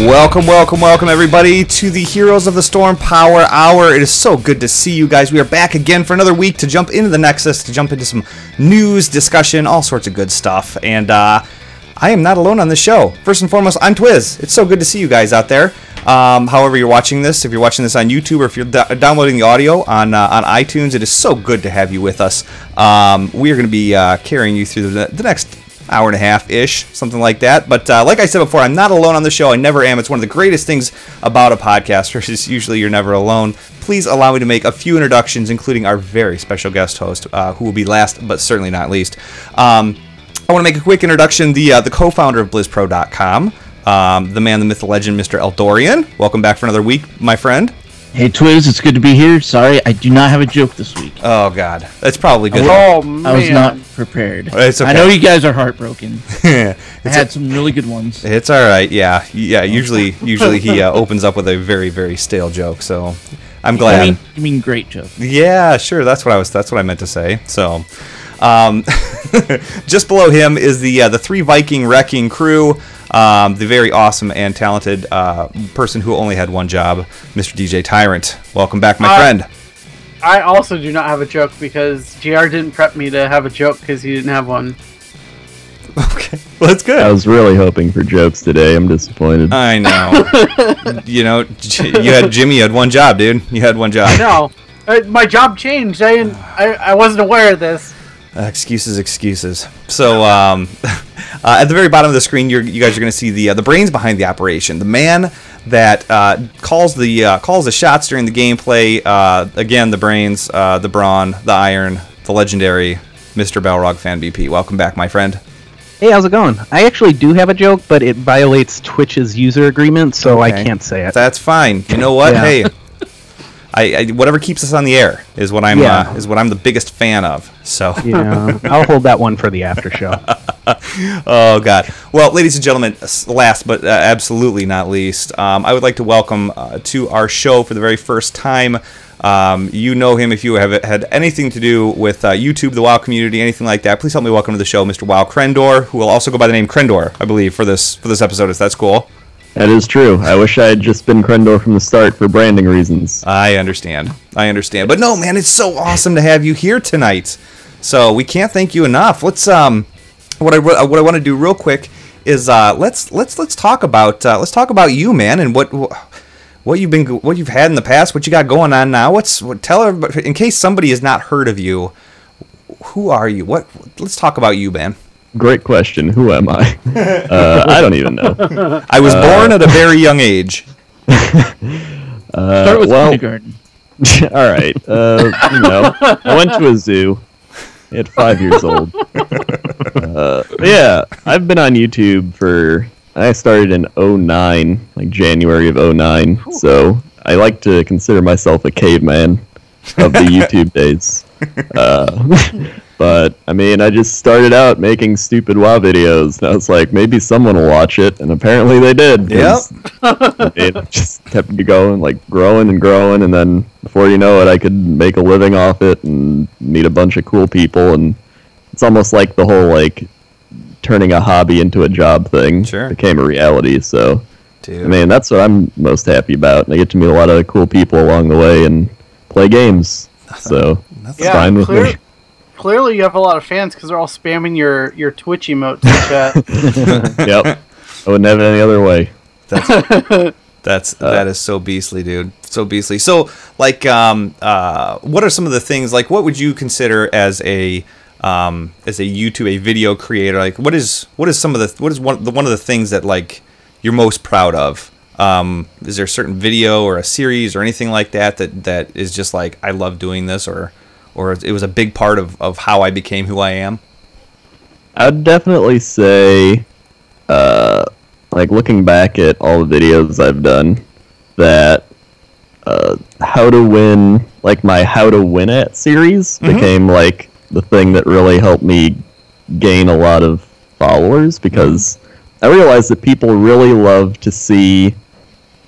Welcome, everybody, to the Heroes of the Storm Power Hour. It is so good to see you guys. We are back again for another week to jump into the Nexus, to jump into some news, discussion, all sorts of good stuff. And I am not alone on this show. First and foremost, I'm Twiz. It's so good to see you guys out there. However you're watching this, if you're watching this on YouTube or if you're downloading the audio on iTunes, it is so good to have you with us. We are going to be carrying you through the next hour and a half-ish, something like that. But like I said before, I'm not alone on the show. I never am. It's one of the greatest things about a podcast, versus usually you're never alone. Please allow me to make a few introductions, including our very special guest host, who will be last but certainly not least. I want to make a quick introduction. The co-founder of BlizzPro.com, the man, the myth, the legend, Mr. Eldorian. Welcome back for another week, my friend. Hey Twiz, it's good to be here. Sorry, I do not have a joke this week. Oh God, that's probably good. Oh man, I was not prepared. It's okay. I know you guys are heartbroken. I had some really good ones. It's all right. Yeah. Usually he opens up with a very, very stale joke. So I'm glad. You mean great joke? Yeah, sure. That's what I meant to say. So, just below him is the Three Viking Wrecking Crew. The very awesome and talented person who only had one job, Mr. DJ Tyrant. Welcome back, my friend. I also do not have a joke because GR didn't prep me to have a joke because he didn't have one. Okay, well, that's good. I was really hoping for jokes today. I'm disappointed. I know. You had Jimmy. You had one job, dude. You had one job. I know. My job changed. I wasn't aware of this. Excuses. So, at the very bottom of the screen, you guys are going to see the brains behind the operation. The man that calls the shots during the gameplay. Again, the brains, the brawn, the iron, the legendary Mr. Balrog Fan BP. Welcome back, my friend. Hey, how's it going? I actually do have a joke, but it violates Twitch's user agreement, so okay. I can't say it. That's fine. You know what? Yeah. Hey. I whatever keeps us on the air is what I'm the biggest fan of. So yeah, I'll hold that one for the after show. Oh God! Well, ladies and gentlemen, last but absolutely not least, I would like to welcome to our show for the very first time. You know him if you have had anything to do with YouTube, the WoW community, anything like that. Please help me welcome to the show, Mr. WoWCrendor, who will also go by the name Crendor, I believe, for this episode. If that's cool. That is true. I wish I had just been Crendor from the start for branding reasons. I understand. But no, man, it's so awesome to have you here tonight. So we can't thank you enough. Let's what I want to do real quick is let's talk about you, man, and what you've had in the past, what you got going on now. Tell everybody, in case somebody has not heard of you, who are you? Let's talk about you, man. Great question. Who am I? I don't even know. I was born at a very young age. Start with kindergarten. All right. I went to a zoo at 5 years old. Yeah, I've been on YouTube I started in 2009, like January of 2009. So I like to consider myself a caveman of the YouTube days. But, I mean, I just started out making stupid WoW videos, and I was like, maybe someone will watch it, and apparently they did. Yep. It just kept going, like, growing and growing, and then, before you know it, I could make a living off it and meet a bunch of cool people, and it's almost like the whole, like, turning a hobby into a job thing became a reality, so, dude. I mean, that's what I'm most happy about, and I get to meet a lot of cool people along the way and play games, so it's fine with me. Clearly, you have a lot of fans because they're all spamming your Twitch emotes in chat. Yep, I wouldn't have it any other way. That is so beastly, dude. So beastly. So, like, what are some of the things? Like, what would you consider as a YouTube, a video creator? Like, what is one of the things that, like, you're most proud of? Is there a certain video or a series or anything like that is just like, I love doing this, or it was a big part of how I became who I am? I'd definitely say, like, looking back at all the videos I've done, that how to win, like, my How to Win At series became, like, the thing that really helped me gain a lot of followers, because I realized that people really love to see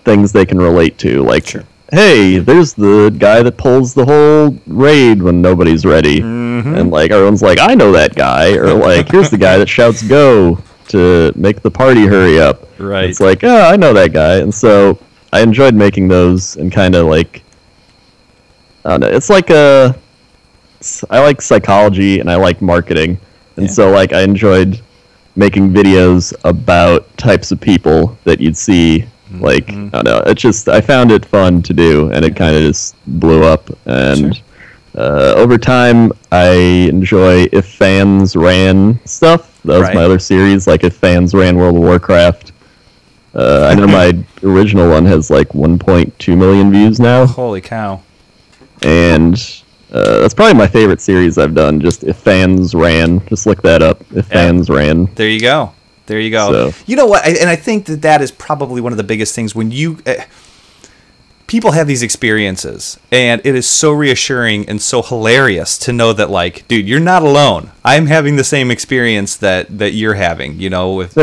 things they can relate to, like, hey, there's the guy that pulls the whole raid when nobody's ready. And, like, everyone's like, I know that guy. Or, like, here's the guy that shouts go to make the party hurry up. Right. It's like, oh, I know that guy. And so I enjoyed making those and kind of like, I don't know, it's like I like psychology and I like marketing. And so like I enjoyed making videos about types of people that you'd see. Like, I don't know, it's just, I found it fun to do, and it kind of just blew up. And over time, I enjoy If Fans Ran stuff. That was my other series, like If Fans Ran World of Warcraft. I know my original one has like 1.2 million views now. Holy cow. And that's probably my favorite series I've done, just If Fans Ran. Just look that up, If Fans Ran. There you go. There you go. So. You know what? And I think that is probably one of the biggest things when you... people have these experiences, and it is so reassuring and so hilarious to know that, like, dude, you're not alone. I'm having the same experience that you're having, you know, with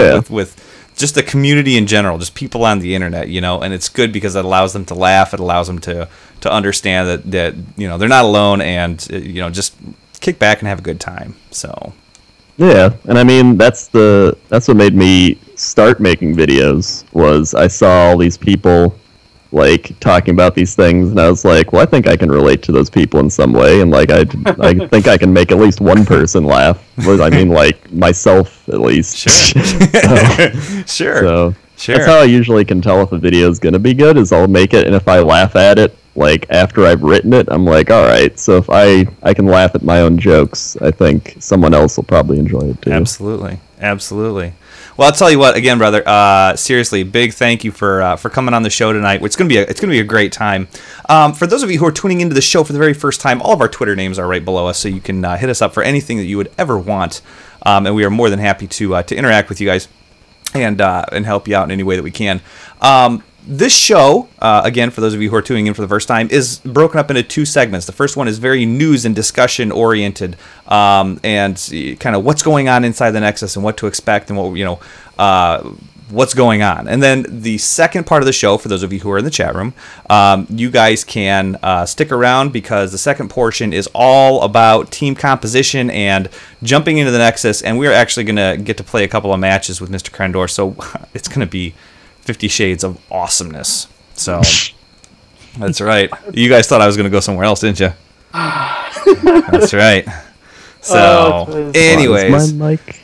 just the community in general, just people on the internet, you know, and it's good because it allows them to laugh. It allows them to understand that, you know, they're not alone, and, you know, just kick back and have a good time. So... Yeah, and I mean that's what made me start making videos, was I saw all these people like talking about these things, and I was like, well, I think I can relate to those people in some way, and like I think I can make at least one person laugh. I mean, like myself at least. Sure. So that's how I usually can tell if a video is gonna be good, is I'll make it, and if I laugh at it, like after I've written it, I'm like, all right, so if I can laugh at my own jokes, I think someone else will probably enjoy it too. Absolutely. Well, I'll tell you what, again, brother, seriously, big thank you for coming on the show tonight. It's gonna be a great time. For those of you who are tuning into the show for the very first time, all of our Twitter names are right below us, so you can hit us up for anything that you would ever want, and we are more than happy to interact with you guys and help you out in any way that we can. This show, again, for those of you who are tuning in for the first time, is broken up into two segments. The first one is very news and discussion oriented, and kind of what's going on inside the Nexus and what to expect and what's going on. And then the second part of the show, for those of you who are in the chat room, you guys can stick around, because the second portion is all about team composition and jumping into the Nexus, and we're actually going to get to play a couple of matches with Mr. Crendor, so it's going to be 50 Shades of awesomeness. So that's right. You guys thought I was going to go somewhere else, didn't you? That's right. So, anyways, my mic.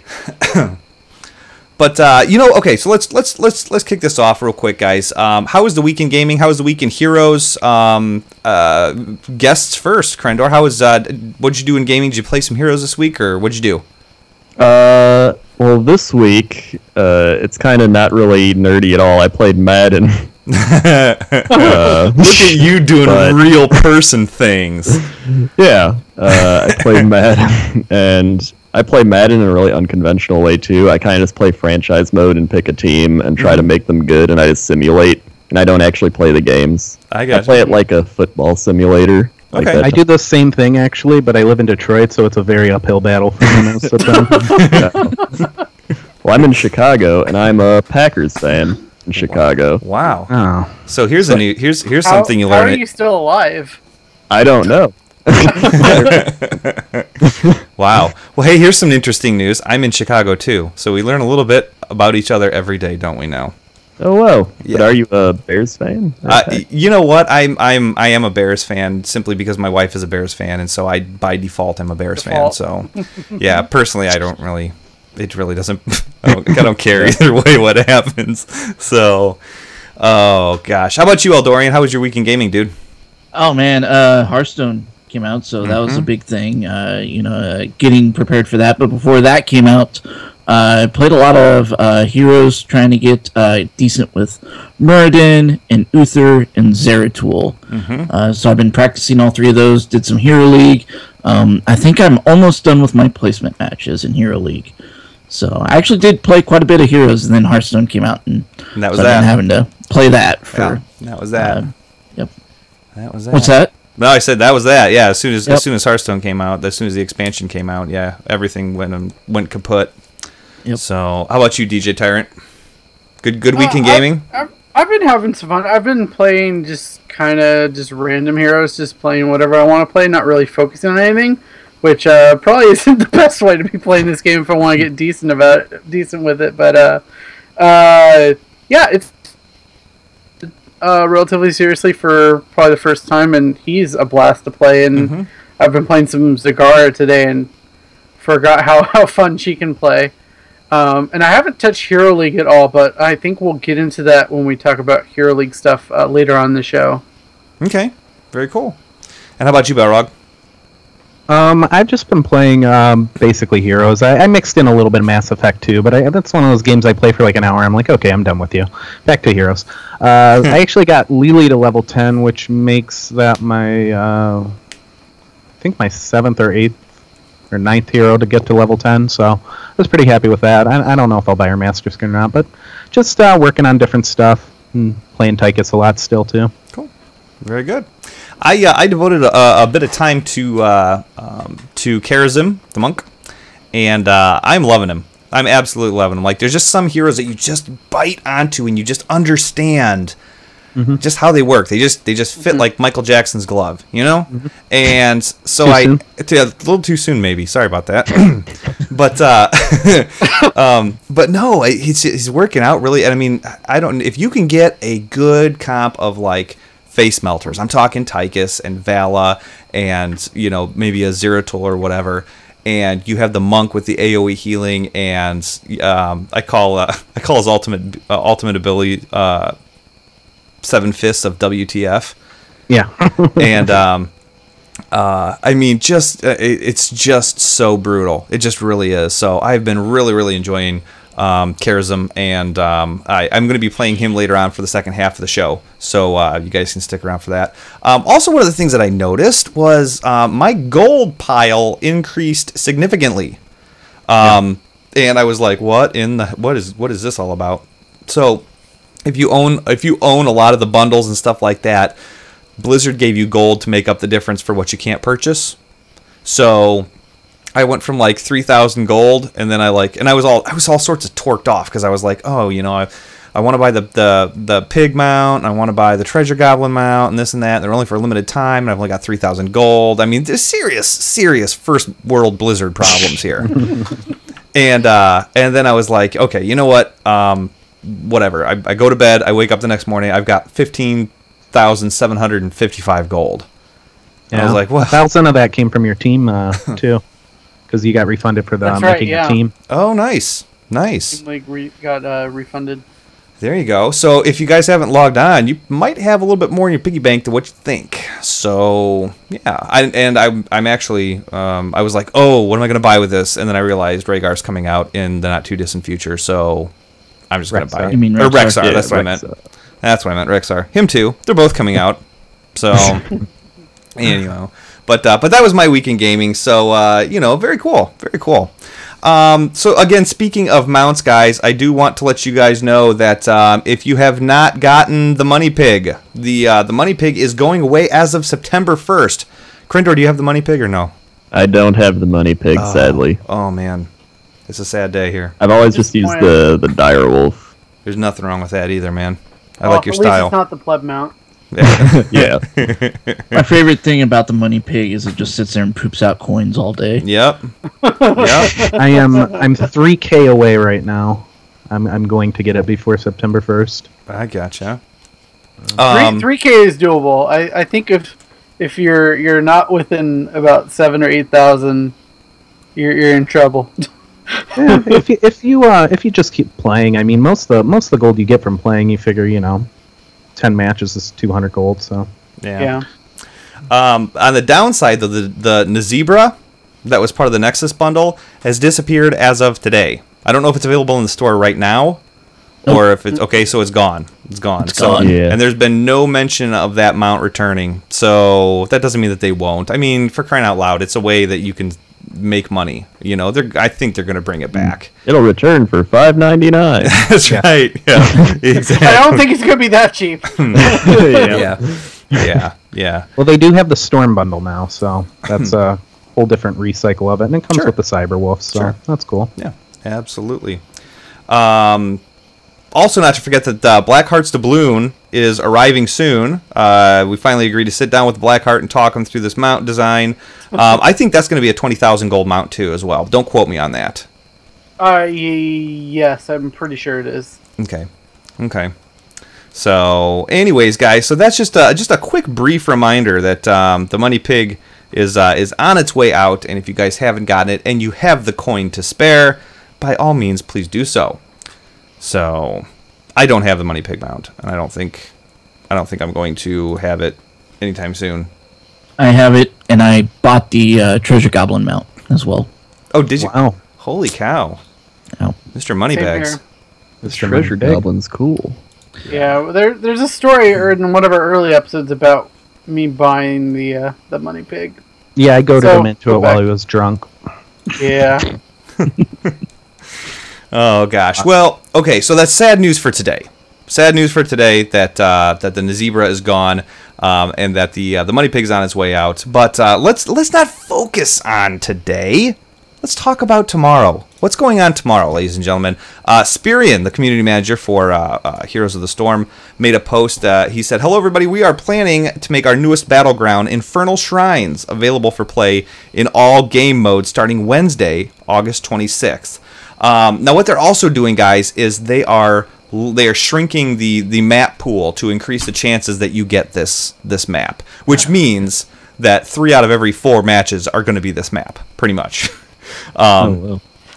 But okay. So let's kick this off real quick, guys. How was the week in gaming? How was the week in Heroes? Guests first, Crendor. How was what'd you do in gaming? Did you play some Heroes this week, or what'd you do? Well, this week, it's kind of not really nerdy at all. I played Madden. Look at you doing real person things. Yeah, I played Madden, and I play Madden in a really unconventional way, too. I kind of just play franchise mode and pick a team and try to make them good, and I just simulate, and I don't actually play the games. I play it like a football simulator. Like okay. I do the same thing, actually, but I live in Detroit, so it's a very uphill battle for me most of the time. Well, I'm in Chicago, and I'm a Packers fan in Chicago. Wow. Oh. So here's something you learn. How are you still alive? I don't know. Wow. Well, hey, here's some interesting news. I'm in Chicago too, so we learn a little bit about each other every day, don't we now? Oh, wow. Yeah. But are you a Bears fan? You know what? I am a Bears fan simply because my wife is a Bears fan, and so I by default am a Bears fan. So, yeah, personally, I don't really. It really doesn't. I don't care either way what happens. So, oh gosh. How about you, Eldorian? How was your week in gaming, dude? Oh man, Hearthstone came out, so that was a big thing. Getting prepared for that. But before that came out, I played a lot of Heroes, trying to get decent with Muradin and Uther and Zeratul. So I've been practicing all three of those. Did some Hero League. I think I'm almost done with my placement matches in Hero League. So I actually did play quite a bit of Heroes, and then Hearthstone came out, and that was so that. I've been having to play that for. Yeah, that was that. Yep. That was that. What's that? No, I said that was that. Yeah, as soon as Hearthstone came out, as soon as the expansion came out, yeah, everything went kaput. Yep. So, how about you, DJ Tyrant? Good week in gaming? I've been having some fun. I've been playing just random heroes, just playing whatever I want to play, not really focusing on anything. which probably isn't the best way to be playing this game if I want to get decent with it. But yeah, it's relatively seriously for probably the first time, and he's a blast to play. And I've been playing some Zagara today and forgot how fun she can play. And I haven't touched Hero League at all, but I think we'll get into that when we talk about Hero League stuff later on in the show. Okay, very cool. And how about you, Balrog? I've just been playing basically Heroes. I mixed in a little bit of Mass Effect too, but that's one of those games I play for like an hour. I'm like, okay, I'm done with you. Back to Heroes. I actually got Lily to level 10, which makes that my, I think my 7th or 8th or 9th hero to get to level 10, so I was pretty happy with that. I don't know if I'll buy her Master Skin or not, but just working on different stuff and playing Tychus a lot still too. Cool. Very good. I devoted a bit of time to Karazim, the monk, and I'm loving him. I'm absolutely loving him. Like, there's just some heroes that you just bite onto and you just understand just how they work. They just fit like Michael Jackson's glove, you know? And so a little too soon maybe. Sorry about that. But no, he's working out really. And I mean, if you can get a good comp of like face melters, I'm talking Tychus and Valla and, you know, maybe a Zeratul or whatever, and you have the monk with the AoE healing, and I call his ultimate ability 7 Fists of WTF. Yeah. And I mean, it's just so brutal. It just really is. So I've been really enjoying Karazim, and I'm going to be playing him later on for the second half of the show, so you guys can stick around for that. Also, one of the things that I noticed was my gold pile increased significantly, and I was like, what is this all about? So if you own a lot of the bundles and stuff like that, Blizzard gave you gold to make up the difference for what you can't purchase. So I went from like 3,000 gold, and then I was all sorts of torqued off because I was like, oh, you know, I want to buy the pig mount, and I want to buy the treasure goblin mount, and this and that. And they're only for a limited time, and I've only got 3,000 gold. I mean, there's serious first world Blizzard problems here. And then I was like, okay, you know what? Whatever. I go to bed. I wake up the next morning. I've got 15,755 gold. And I was like, what? 1,000 of that came from your team too, because you got refunded for the making the team. Oh, nice. Got refunded. There you go. So if you guys haven't logged on, you might have a little bit more in your piggy bank than what you think. So yeah, I'm actually I was like, oh, what am I going to buy with this? And then I realized Rhaegar's coming out in the not too distant future, so I'm just going to buy it. You mean Rexar? Rexar? Yeah, that's what I meant. That's what I meant. Rexar. Him too. They're both coming out. So anyway, but that was my week in gaming. So you know, very cool. Very cool. So again, speaking of mounts, guys, I do want to let you guys know that if you have not gotten the Money Pig, the Money Pig is going away as of September 1st. Crendor, do you have the Money Pig or no? I don't have the Money Pig, sadly. Oh man, it's a sad day here. I've always just used the Dire Wolf. There's nothing wrong with that either, man. I like your style. At least it's not the pleb mount. Yeah. My favorite thing about the Money Pig is it just sits there and poops out coins all day. Yep. Yep. I'm 3K away right now. I'm going to get it before September 1st. I gotcha. 3K is doable. I think if you're not within about 7,000 or 8,000, you're in trouble. Yeah, if you just keep playing, I mean, most of the gold you get from playing, you figure, you know, 10 matches is 200 gold. So yeah. On the downside, though, the Nazibra that was part of the Nexus bundle has disappeared as of today. I don't know if it's available in the store right now, or if it's okay. So it's gone. It's gone. It's gone. Yeah. And there's been no mention of that mount returning. So that doesn't mean that they won't. I mean, for crying out loud, it's a way that you can make money. You know, I think they're going to bring it back. It'll return for $5.99. That's right. Yeah, exactly. I don't think it's going to be that cheap. Yeah. Well, they do have the Storm bundle now, so that's a whole different recycle of it, and it comes with the Cyber Wolf, so that's cool. Yeah, absolutely. Also, not to forget that Black Hearts Doubloon is arriving soon. We finally agreed to sit down with Blackheart and talk him through this mount design. I think that's going to be a 20,000 gold mount too as well. Don't quote me on that. Yes, I'm pretty sure it is. Okay. So, anyways, guys, so that's just a quick brief reminder that the Money Pig is on its way out, and if you guys haven't gotten it and you have the coin to spare, by all means, please do so. So, I don't have the Money Pig mount, and I don't think I'm going to have it anytime soon. I have it, and I bought the Treasure Goblin mount as well. Oh, did you? Wow. Holy cow. Oh. Mr. Moneybags. This treasure goblin's cool. Yeah, there's a story in one of our early episodes about me buying the Money Pig. Yeah, I goaded him into it while he was drunk. Yeah. Oh gosh. Well, okay. So that's sad news for today. Sad news for today that the Nazebra is gone, and that the Money Pig's on its way out. But let's not focus on today. Let's talk about tomorrow. What's going on tomorrow, ladies and gentlemen? Spirian, the community manager for Heroes of the Storm, made a post. He said, "Hello, everybody. We are planning to make our newest battleground, Infernal Shrines, available for play in all game modes starting Wednesday, August 26th. Now, what they're also doing, guys, is they are shrinking the map pool to increase the chances that you get this map, which means that 3 out of every 4 matches are going to be this map, pretty much."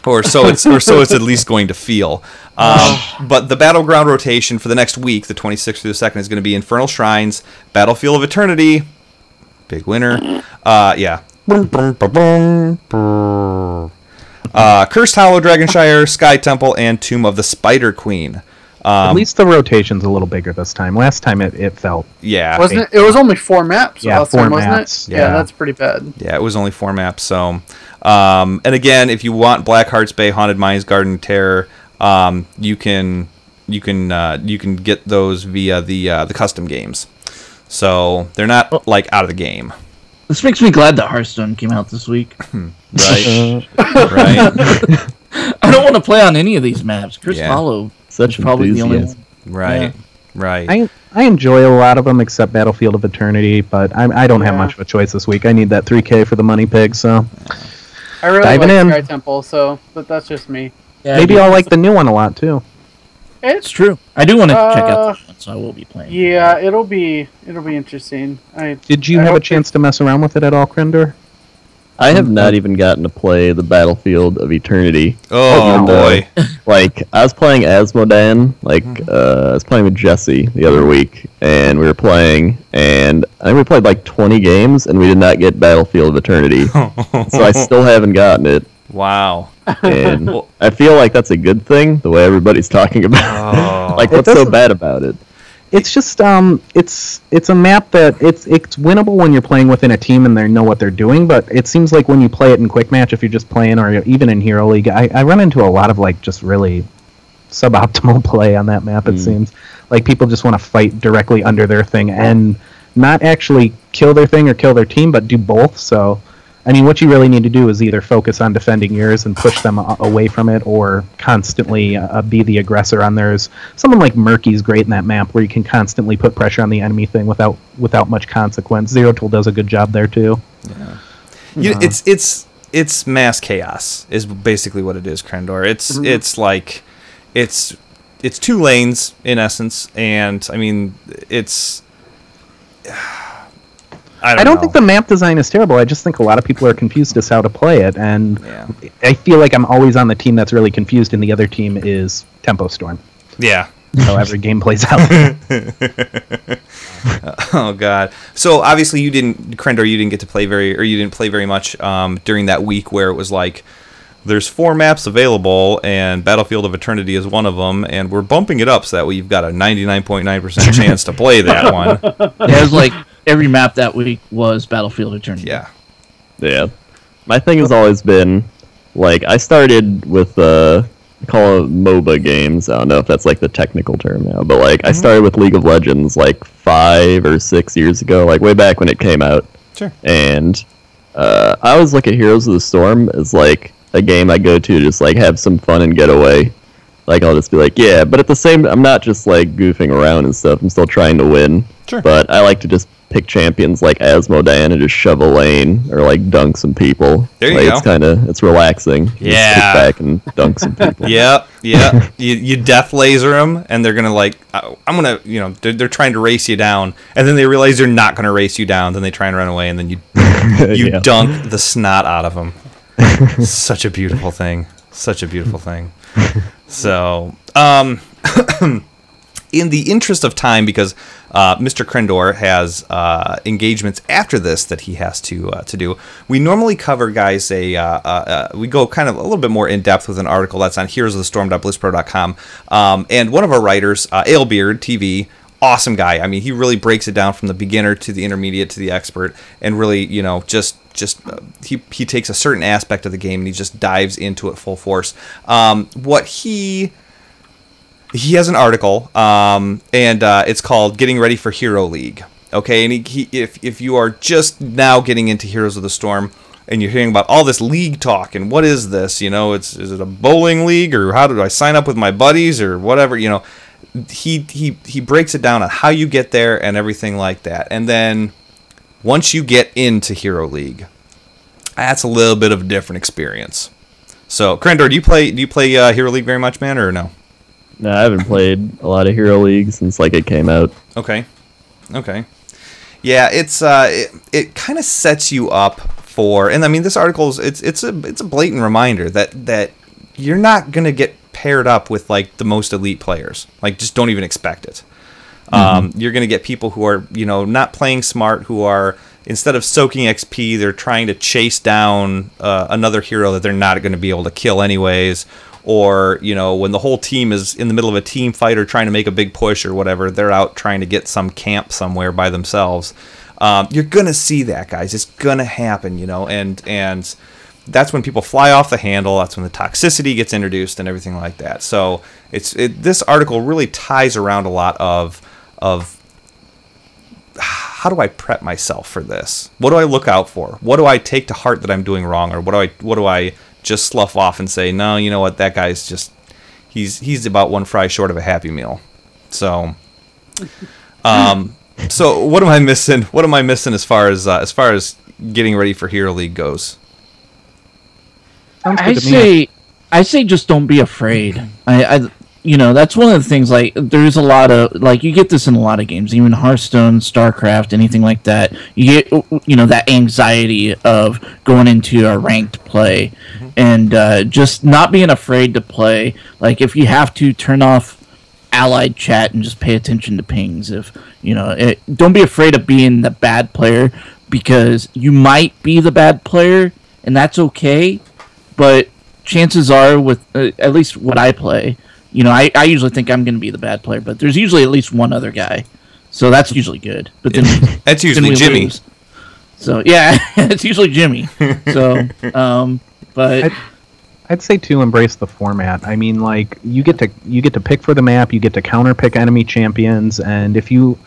Or so it's at least going to feel. But the battleground rotation for the next week, the 26th through the 2nd, is going to be Infernal Shrines, Battlefield of Eternity, big winner. Yeah. Cursed Hollow, Dragonshire, Sky Temple, and Tomb of the Spider Queen. At least the rotation's a little bigger this time. Last time it felt... Yeah. Wasn't it? It was only 4 maps. Yeah, last 4 time, wasn't maps. It? Yeah, that's pretty bad. Yeah, it was only 4 maps. So, and again, if you want Blackheart's Bay, Haunted Mines, Garden Terror, you can get those via the custom games. So they're not like out of the game. This makes me glad that Hearthstone came out this week. Right. Right. I don't want to play on any of these maps. Chris Hollow. Such probably the only one. Right. Yeah. Right. I enjoy a lot of them except Battlefield of Eternity, but I don't have much of a choice this week. I need that 3K for the Money Pig, so I really diving like in. Sky Temple, but that's just me. Yeah, maybe I'll like the new one a lot too. It's true. I do want to check out that one, so I will be playing. Yeah, it'll be interesting. Did you have a chance to mess around with it at all, Crendor? I have not even gotten to play the Battlefield of Eternity. Oh boy! Like I was playing Asmodan, I was playing with Jesse the other week, and we were playing, and I think we played like 20 games, and we did not get Battlefield of Eternity. So I still haven't gotten it. Wow. And I feel like that's a good thing, the way everybody's talking about it. Like, what's so bad about it? It's just it's a map that it's winnable when you're playing within a team and they know what they're doing, but it seems like when you play it in quick match, if you're just playing or even in Hero League, I run into a lot of like just really suboptimal play on that map. It seems like people just want to fight directly under their thing and not actually kill their thing or kill their team, but do both. So I mean, what you really need to do is either focus on defending yours and push them away from it, or constantly be the aggressor on theirs. Someone like Murky's great in that map, where you can constantly put pressure on the enemy thing without much consequence. Zero Tool does a good job there too. Yeah, it's mass chaos is basically what it is, Crendor. It's like it's 2 lanes in essence, and I mean it's. I don't think the map design is terrible. I just think a lot of people are confused as how to play it, and I feel like I'm always on the team that's really confused, and the other team is Tempo Storm. Yeah. However game plays out. Oh God! So obviously you didn't get to play you didn't play very much during that week where it was like there's 4 maps available and Battlefield of Eternity is one of them, and we're bumping it up so that way you've got a 99.9% chance to play that one. Yeah, it was like every map that week was Battlefield Eternity. Yeah. My thing has always been, like, I started with, call it MOBA games. I don't know if that's, like, the technical term now, but, like, I started with League of Legends, like, 5 or 6 years ago, like, way back when it came out. Sure. And I always look at Heroes of the Storm as, like, a game I go to just, like, have some fun and get away. like I'll just be like, yeah. But at the same, I'm not just like goofing around and stuff. I'm still trying to win. Sure. But I like to just pick champions like Asmodan and just shove a lane or like dunk some people. There you like, go. It's relaxing. Yeah. Just kick back and dunk some people. Yep. You death laser them, and they're gonna like, I'm gonna, they're trying to race you down, and then they realize they're not gonna race you down. Then they try and run away, and then you dunk the snot out of them. Such a beautiful thing. Such a beautiful thing. So, in the interest of time, because Mr. Crendor has engagements after this that he has to do, we normally cover, guys, we go kind of a little bit more in depth with an article that's on heroesofthestorm.blizpro.com, and one of our writers, Alebeard TV, awesome guy. I mean, he really breaks it down from the beginner to the intermediate to the expert, and really, he takes a certain aspect of the game and he just dives into it full force. He has an article, and it's called "Getting Ready for Hero League." Okay, and if you are just now getting into Heroes of the Storm and you're hearing about all this league talk and what is this? Is it a bowling league, or how do I sign up with my buddies or whatever? He breaks it down on how you get there and everything like that. And then once you get into Hero League, that's a little bit of a different experience. So, Crendor, do you play Hero League very much, man, or no? No, I haven't played a lot of Hero League since like it came out. Okay. Yeah, it's it kind of sets you up for, and I mean, this article it's a blatant reminder that you're not gonna get paired up with like the most elite players. Like, just don't even expect it. You're gonna get people who are not playing smart, who are, instead of soaking XP, they're trying to chase down another hero that they're not going to be able to kill anyways. Or, when the whole team is in the middle of a team fight or trying to make a big push or whatever, they're out trying to get some camp somewhere by themselves. You're going to see that, guys. It's going to happen, and that's when people fly off the handle. That's when the toxicity gets introduced and everything like that. So this article really ties around a lot of how do I prep myself for this? What do I look out for? What do I take to heart that I'm doing wrong? Or what do I just slough off and say, no, you know what, that guy's just, he's about one fry short of a Happy Meal. So, so what am I missing? What am I missing as far as getting ready for Hero League goes? I say just don't be afraid. That's one of the things, like, there's a lot of, like, you get this in a lot of games, even Hearthstone, StarCraft, anything like that. You get, that anxiety of going into a ranked play, and just not being afraid to play. Like, if you have to, turn off allied chat and just pay attention to pings. If, don't be afraid of being the bad player, because you might be the bad player, and that's okay, but chances are, with at least what I play, I usually think I'm going to be the bad player, but there's usually at least one other guy, so that's usually good. But then that's usually Jimmy. Lose. So yeah, it's usually Jimmy. So, but I'd say to embrace the format. I mean, like, you get to pick for the map, you get to counter pick enemy champions, and if you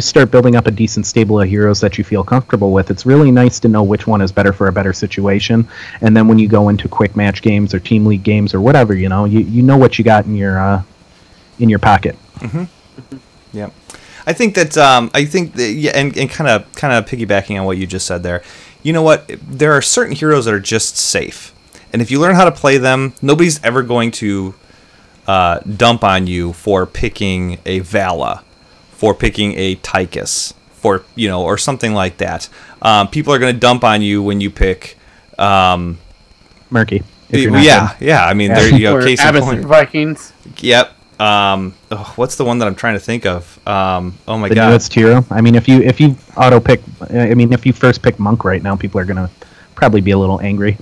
start building up a decent stable of heroes that you feel comfortable with, it's really nice to know which one is better for a better situation. And then when you go into quick match games or team league games or whatever, you know what you got in your pocket. Yeah, I think that yeah, and kind of piggybacking on what you just said there. You know what? There are certain heroes that are just safe. And if you learn how to play them, nobody's ever going to dump on you for picking a Valla, for picking a Tychus, or something like that. People are going to dump on you when you pick Murky. Yeah. I mean, there you go. Case in point. Vikings. Yep. What's the one that I'm trying to think of? Oh my the god. Newest hero. I mean, if you auto pick, if you first pick Monk right now, people are going to probably be a little angry.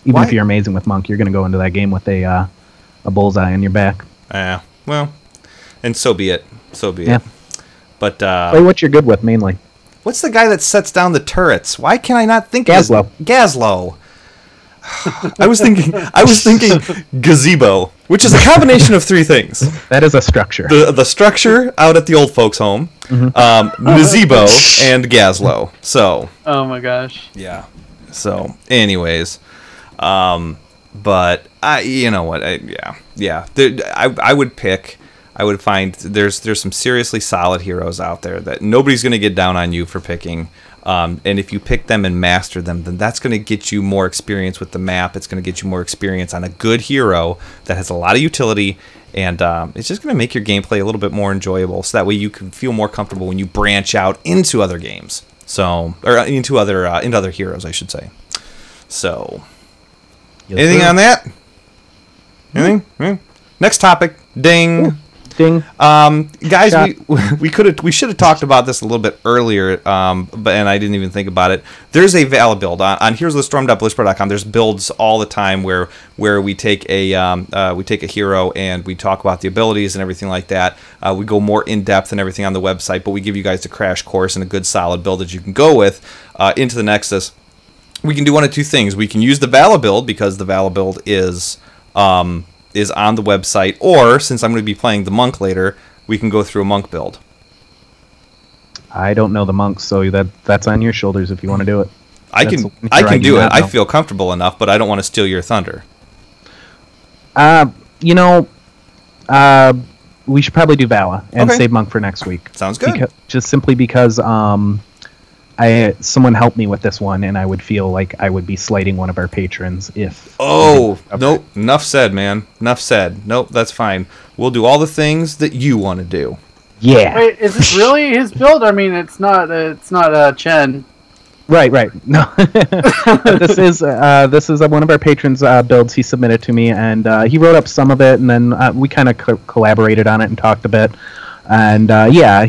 Even if you're amazing with Monk, you're going to go into that game with a bullseye on your back. Yeah, well, and so be it. Yeah. But play what you're good with mainly. What's the guy that sets down the turrets? Why can I not think Gazlo? of Gazlo. I was thinking gazebo, which is a combination of three things. That is a structure. The structure out at the old folks' home, gazebo, and Gazlo. So. Oh my gosh. Yeah. So, anyways, But you know what? I would pick. I would find there's some seriously solid heroes out there that nobody's going to get down on you for picking. And if you pick them and master them, then that's going to get you more experience with the map. It's going to get you more experience on a good hero that has a lot of utility, and it's just going to make your gameplay a little bit more enjoyable. So that way you can feel more comfortable when you branch out into other games. So, or into other heroes, I should say. So, Yes, anything sir. on that? Anything? Next topic. Ding. Ooh. Ding. Guys, Shot. we should have talked about this a little bit earlier, but I didn't even think about it. There's a Valla build on heroesofthestorm.blogspot.com. There's builds all the time where we take a hero and we talk about the abilities and everything like that. We go more in depth and everything on the website, but we give you guys a crash course and a good solid build that you can go with into the Nexus. We can do one of two things. We can use the Valla build because the Valla build is on the website, or since I'm going to be playing the monk later, we can go through a monk build. I don't know the monks, so that's on your shoulders if you want to do it. I can do it. I feel comfortable enough, but I don't want to steal your thunder. We should probably do Valla and save monk for next week. Sounds good. Just simply because someone helped me with this one, and I would feel like I would be slighting one of our patrons if. Oh, nope. Enough said, man. Enough said. Nope, that's fine. We'll do all the things that you want to do. Yeah. Wait, is this really his build? I mean, it's not Chen. Right. No. This is one of our patrons' builds. He submitted to me, and he wrote up some of it, and then we kind of collaborated on it and talked a bit. And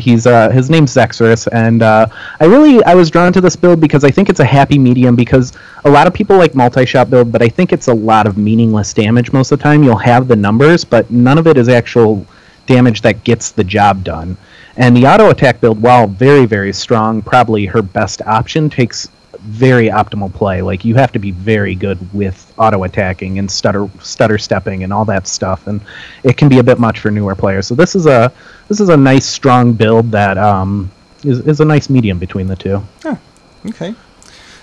he's his name's Zexorus, and I was drawn to this build because I think it's a happy medium, because a lot of people like multi-shot build, but I think it's a lot of meaningless damage most of the time. You'll have the numbers, but none of it is actual damage that gets the job done. And the auto attack build, while very, very strong, probably her best option, takes very optimal play. Like, you have to be very good with auto attacking and stutter stepping and all that stuff, and it can be a bit much for newer players. So this is a nice strong build that is a nice medium between the two. Oh, okay.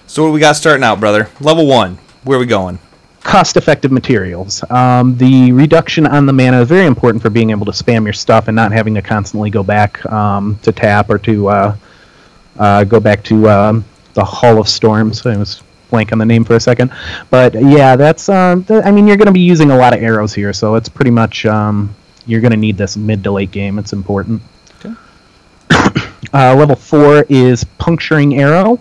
So what do we got starting out, brother? Level 1. Where are we going? Cost-effective materials. The reduction on the mana is very important for being able to spam your stuff and not having to constantly go back to tap or to go back to the Hall of Storms. I was blank on the name for a second, but yeah, that's. I mean, you're going to be using a lot of arrows here, so it's pretty much you're going to need this mid to late game. It's important. Okay. Level 4 is puncturing arrow.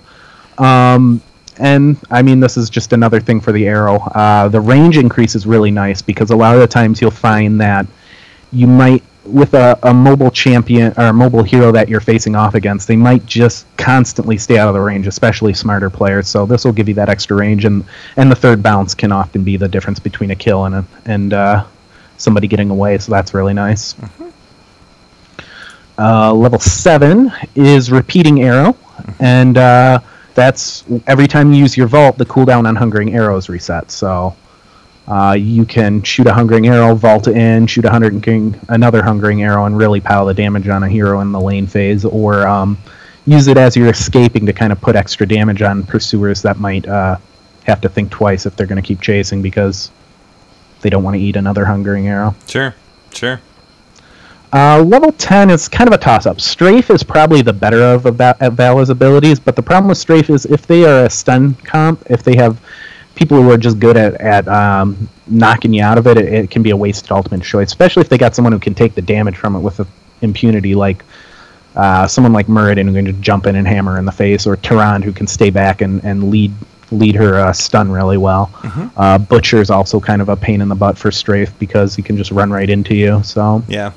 And I mean, this is just another thing for the arrow. The range increase is really nice because a lot of the times you'll find that you might, with a mobile champion or a mobile hero that you're facing off against, they might just constantly stay out of the range, especially smarter players. So this will give you that extra range, and the third bounce can often be the difference between a kill and somebody getting away. So that's really nice. Level 7 is repeating arrow, and that's every time you use your vault, the cooldown on hungering arrows resets. So you can shoot a hungering arrow, vault in, shoot another hungering arrow, and really pile the damage on a hero in the lane phase, or use it as you're escaping to kind of put extra damage on pursuers that might have to think twice if they're going to keep chasing because they don't want to eat another hungering arrow. Sure. Level 10 is kind of a toss-up. Strafe is probably the better of Valla's abilities, but the problem with Strafe is if they are a stun comp, if they have people who are just good at knocking you out of it, it can be a wasted ultimate choice, especially if they got someone who can take the damage from it with impunity, like someone like Muradin who can just jump in and hammer in the face, or Tyrande who can stay back and lead her stun really well. Butcher is also kind of a pain in the butt for Strafe because he can just run right into you. So Yeah.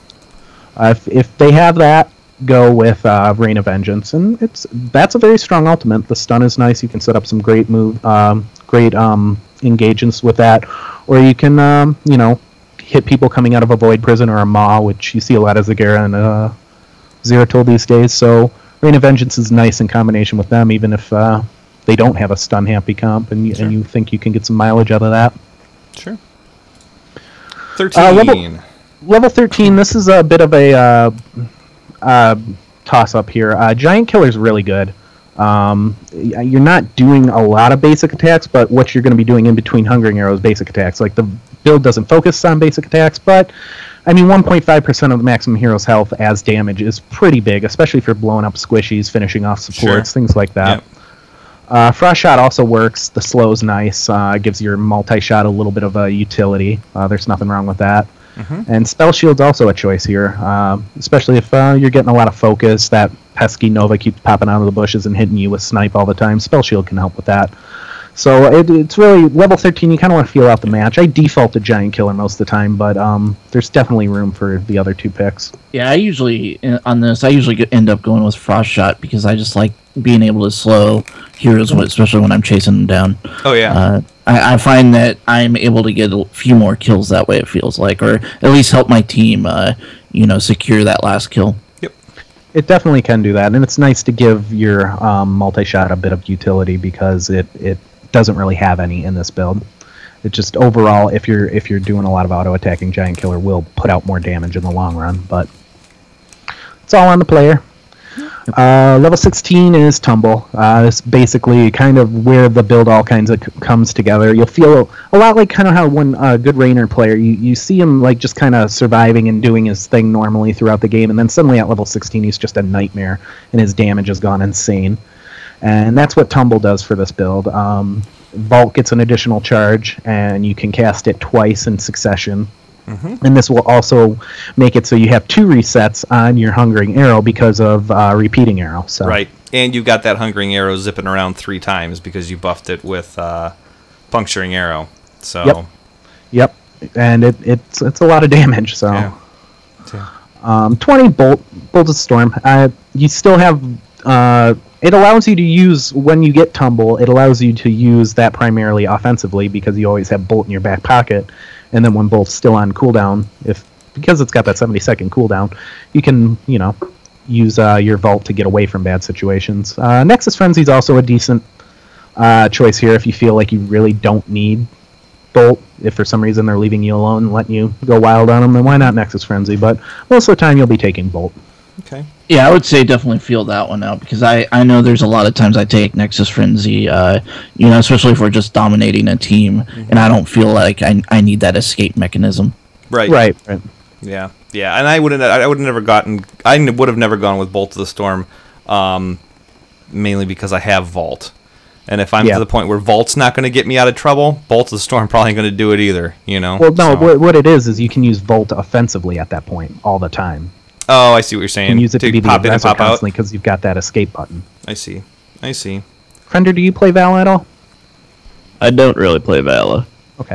If they have that, go with Reign of Vengeance, and that's a very strong ultimate. The stun is nice. You can set up some great engagements with that, or you can hit people coming out of a Void Prison or a Maw, which you see a lot of Zagara and Zeratul these days. So Reign of Vengeance is nice in combination with them, even if they don't have a stun happy comp, and you think you can get some mileage out of that. Sure. 13. Level 13, this is a bit of a toss-up here. Giant Killer's really good. You're not doing a lot of basic attacks, but what you're going to be doing in between Hungering Arrows basic attacks. Like, the build doesn't focus on basic attacks, but I mean, 1.5% of the maximum hero's health as damage is pretty big, especially if you're blowing up squishies, finishing off supports, things like that. Yep. Frost Shot also works. The slow's nice. Gives your multi-shot a little bit of a utility. There's nothing wrong with that. And Spell Shield's also a choice here, especially if you're getting a lot of focus. That pesky Nova keeps popping out of the bushes and hitting you with Snipe all the time. Spell Shield can help with that. So it's really, level 13, you kind of want to feel out the match. I default to Giant Killer most of the time, but there's definitely room for the other two picks. Yeah, I usually end up going with Frost Shot because I just like being able to slow heroes, especially when I'm chasing them down. Oh, yeah. I find that I'm able to get a few more kills that way, it feels like, or at least help my team, secure that last kill. Yep. It definitely can do that, and it's nice to give your multi-shot a bit of utility because it doesn't really have any in this build. It just overall, if you're doing a lot of auto attacking, Giant Killer will put out more damage in the long run, but it's all on the player. Level 16 is Tumble. It's basically kind of where the build all kinds of comes together. You'll feel a lot like kind of how when a good Raynor player, you see him like just kind of surviving and doing his thing normally throughout the game, and then suddenly at level 16 he's just a nightmare, and his damage has gone insane. And that's what Tumble does for this build. Vault gets an additional charge, and you can cast it twice in succession. And this will also make it so you have 2 resets on your Hungering Arrow because of Repeating Arrow. So. Right, and you've got that Hungering Arrow zipping around 3 times because you buffed it with Puncturing Arrow. So. Yep, and it's a lot of damage. So. Yeah. 20 Bolted Storm. You still have. It allows you to use, when you get Tumble, it allows you to use that primarily offensively because you always have Bolt in your back pocket. And then when Bolt's still on cooldown, because it's got that 70-second cooldown, you can, use your Vault to get away from bad situations. Nexus Frenzy is also a decent choice here if you feel like you really don't need Bolt. If for some reason they're leaving you alone and letting you go wild on them, then why not Nexus Frenzy? But most of the time you'll be taking Bolt. Okay. Yeah, I would say definitely feel that one out because I know there's a lot of times I take Nexus Frenzy, especially if we're just dominating a team, and I don't feel like I need that escape mechanism. Right. Yeah, and I would have never gone with Bolt of the Storm, mainly because I have Vault, and if I'm to the point where Vault's not going to get me out of trouble, Bolt of the Storm probably ain't going to do it either. Well, no, so. What it is you can use Vault offensively at that point all the time. Oh, I see what you're saying. You can use it to be the pop in and aggressor pop out constantly because you've got that escape button. I see. Crendor, do you play Valla at all? I don't really play Valla. Okay.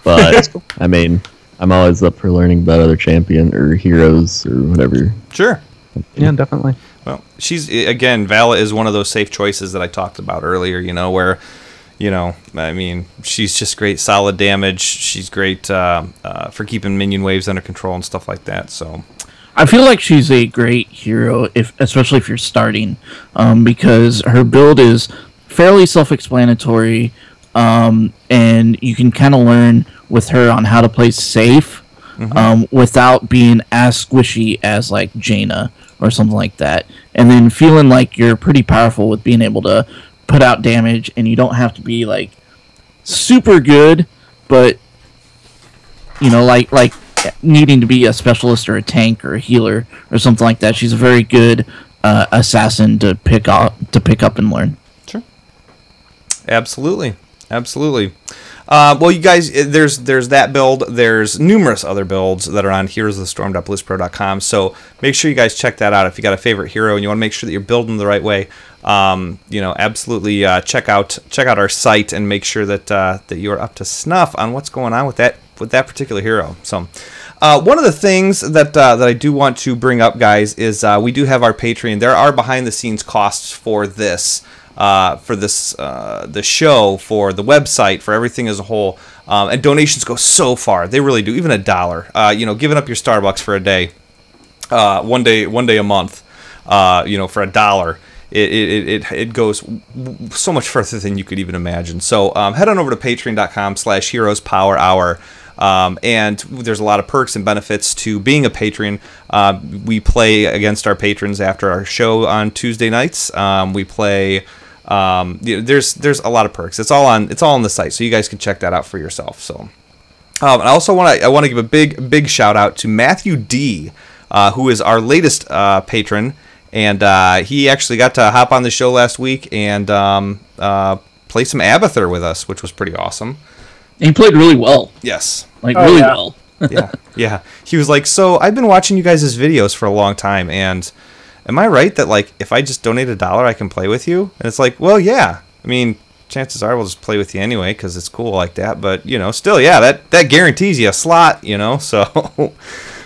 But, I mean, I'm always up for learning about other champion or heroes or whatever. Sure. Yeah, definitely. Well, Valla is one of those safe choices that I talked about earlier, where, I mean, she's just great solid damage. She's great for keeping minion waves under control and stuff like that, so... I feel like she's a great hero, especially if you're starting, because her build is fairly self-explanatory, and you can kind of learn with her on how to play safe without being as squishy as like Jaina or something like that, and then feeling like you're pretty powerful with being able to put out damage, and you don't have to be like super good, but like needing to be a specialist or a tank or a healer or something like that. She's a very good assassin to pick up and learn. Sure. Absolutely. Well, you guys, there's that build. There's numerous other builds that are on heroesofthestorm.blizpro.com. So make sure you guys check that out. If you got a favorite hero and you want to make sure that you're building the right way, absolutely check out our site and make sure that you are up to snuff on what's going on with that particular hero. So one of the things that I do want to bring up, guys, is we do have our Patreon. There are behind the scenes costs for this. The show, for the website, for everything as a whole, and donations go so far. They really do. Even $1, giving up your Starbucks for a day, one day a month, for $1, it goes so much further than you could even imagine. So head on over to patreon.com/heroespowerhour. And there's a lot of perks and benefits to being a patron. We play against our patrons after our show on Tuesday nights. We play. There's a lot of perks. It's all on the site, so you guys can check that out for yourself. So, I also want to give a big shout out to Matthew D, who is our latest patron, and he actually got to hop on the show last week and play some Abathur with us, which was pretty awesome. And he played really well. Yes, really well. yeah. He was like, so I've been watching you guys' videos for a long time, and am I right that, like, if I just donate $1, I can play with you? And it's like, well, yeah. I mean, chances are we'll just play with you anyway because it's cool like that. But, still, yeah, that guarantees you a slot,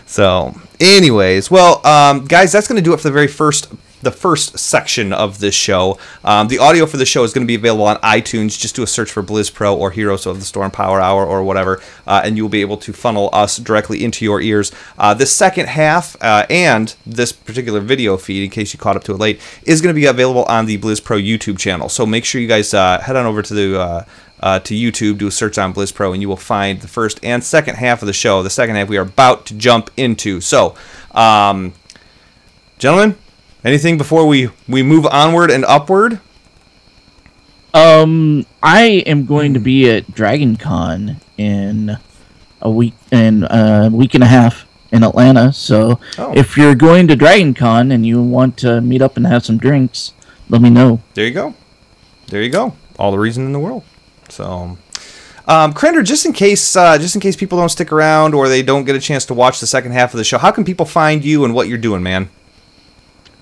So, anyways, well, guys, that's going to do it for the first section of this show. The audio for the show is going to be available on iTunes. Just do a search for Blizz Pro or Heroes of the Storm Power Hour or whatever, and you'll be able to funnel us directly into your ears. The second half and this particular video feed, in case you caught up to it late, is going to be available on the Blizz Pro YouTube channel. So make sure you guys head on over to YouTube, do a search on Blizz Pro, and you will find the first and second half of the show. The second half we are about to jump into. So, gentlemen, anything before we move onward and upward? I am going to be at Dragon Con in a week and a half in Atlanta. So if you're going to Dragon Con and you want to meet up and have some drinks, let me know. There you go. All the reason in the world. So, Crendor, just in case people don't stick around or they don't get a chance to watch the second half of the show, how can people find you and what you're doing, man?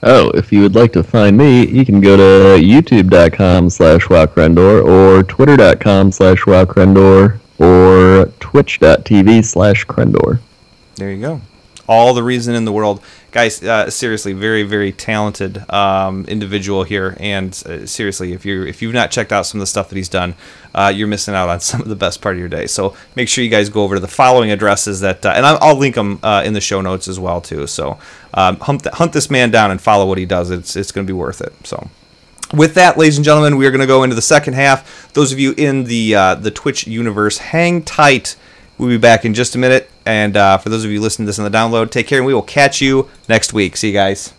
Oh, if you would like to find me, you can go to youtube.com/WoWCrendor or twitter.com/WoWCrendor or twitch.tv/Crendor. There you go. All the reason in the world. Guys, seriously, very, very talented individual here. And seriously, if you've not checked out some of the stuff that he's done, you're missing out on some of the best part of your day. So make sure you guys go over to the following addresses and I'll link them in the show notes as well too. So hunt this man down and follow what he does. It's going to be worth it. So with that, ladies and gentlemen, we are going to go into the second half. Those of you in the Twitch universe, hang tight. We'll be back in just a minute. And for those of you listening to this on the download, take care, and we will catch you next week. See you guys.